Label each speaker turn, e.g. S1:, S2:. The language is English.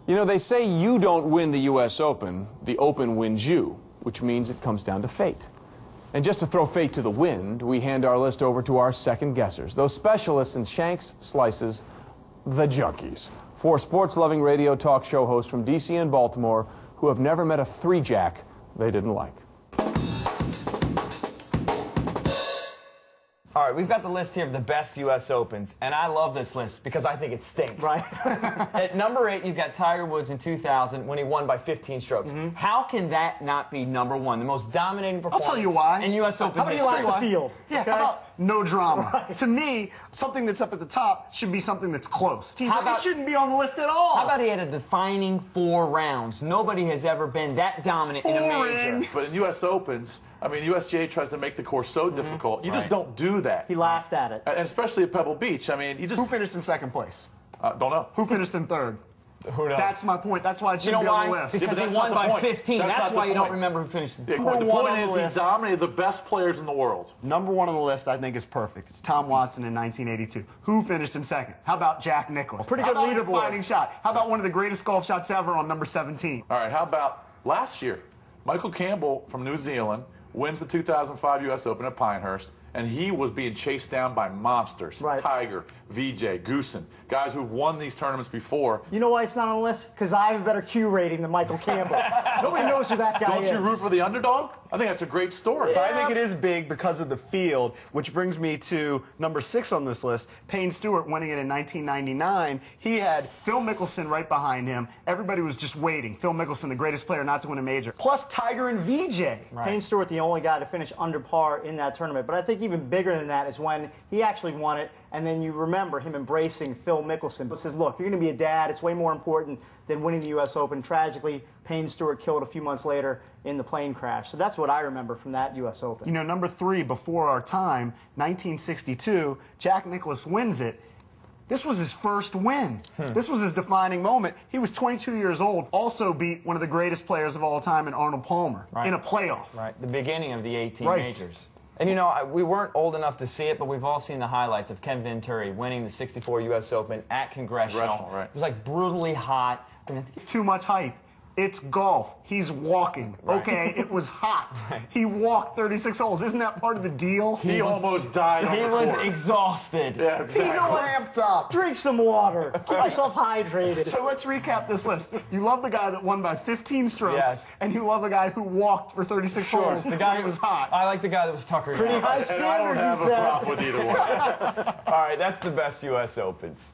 S1: You know, they say you don't win the U.S. Open, the Open wins you, which means it comes down to fate. And just to throw fate to the wind, we hand our list over to our second guessers, those specialists in shanks, slices, the Junkies. Four sports-loving radio talk show hosts from D.C. and Baltimore who have never met a three-jack they didn't like.
S2: All right, we've got the list here of the best U.S. Opens, and I love this list because I think it stinks. Right. At number 8, you've got Tiger Woods in 2000 when he won by 15 strokes. How can that not be number 1? The most dominating performance
S3: I'll tell you why.
S2: in U.S. Open history.
S3: How about you like the field? Yeah,
S4: okay?
S3: How about no drama? Right. To me, something that's up at the top should be something that's close. It shouldn't be on the list at all.
S2: How about he had a defining 4 rounds? Nobody has ever been that dominant in a major.
S4: But in U.S. Opens, I mean, USGA tries to make the course so difficult. You just don't do that.
S5: He laughed at it.
S4: And especially at Pebble Beach. I mean, you just...
S3: Who finished in second place?
S4: Don't know.
S3: Who finished in third?
S2: Who knows?
S3: That's my point. That's why it shouldn't be on the list.
S2: Because he won by 15. That's why you don't remember who finished.
S4: The point is he dominated the best players in the world.
S3: Number 1 on the list, I think, is perfect. It's Tom Watson in 1982. Who finished in second? How about Jack Nicklaus? Pretty good leaderboard. Fighting shot. How about one of the greatest golf shots ever on number 17?
S4: All right, how about last year? Michael Campbell from New Zealand wins the 2005 U.S. Open at Pinehurst, and he was being chased down by monsters.
S5: Right.
S4: Tiger, VJ, Goosen, guys who've won these tournaments before.
S5: You know why it's not on the list? Because I have a better Q rating than Michael Campbell. Nobody knows who that guy is.
S4: Don't you root for the underdog? I think that's a great story.
S3: Yeah. But I think it is big because of the field, which brings me to number 6 on this list, Payne Stewart winning it in 1999. He had Phil Mickelson right behind him. Everybody was just waiting. Phil Mickelson, the greatest player not to win a major. Plus Tiger and VJ.
S5: Right. Payne Stewart, the only guy to finish under par in that tournament. But I think even bigger than that is when he actually won it, and then you remember him embracing Phil Mickelson. But says, look, you're going to be a dad. It's way more important than winning the U.S. Open. Tragically, Payne Stewart killed a few months later in the plane crash. So that's what I remember from that U.S. Open.
S3: You know, number 3, before our time, 1962, Jack Nicklaus wins it. This was his first win. This was his defining moment. He was 22 years old, also beat one of the greatest players of all time in Arnold Palmer in a playoff.
S2: Right, the beginning of the 18 majors. And you know, we weren't old enough to see it, but we've all seen the highlights of Ken Venturi winning the 64 U.S. Open at Congressional. It was like brutally hot. I mean,
S3: it's too much hype. It's golf. He's walking. Okay, it was hot. He walked 36 holes. Isn't that part of the deal?
S4: He almost died on the course.
S2: He was exhausted.
S4: Yeah, exactly.
S3: He ramped up.
S5: Drink some water. Keep yourself hydrated.
S3: So let's recap this list. You love the guy that won by 15 strokes, and you love a guy who walked for 36 holes. The guy who was hot.
S2: I like the guy that was Tucker.
S5: Pretty high standard,
S4: I don't have a problem with either one.
S2: All right, that's the best U.S. Opens.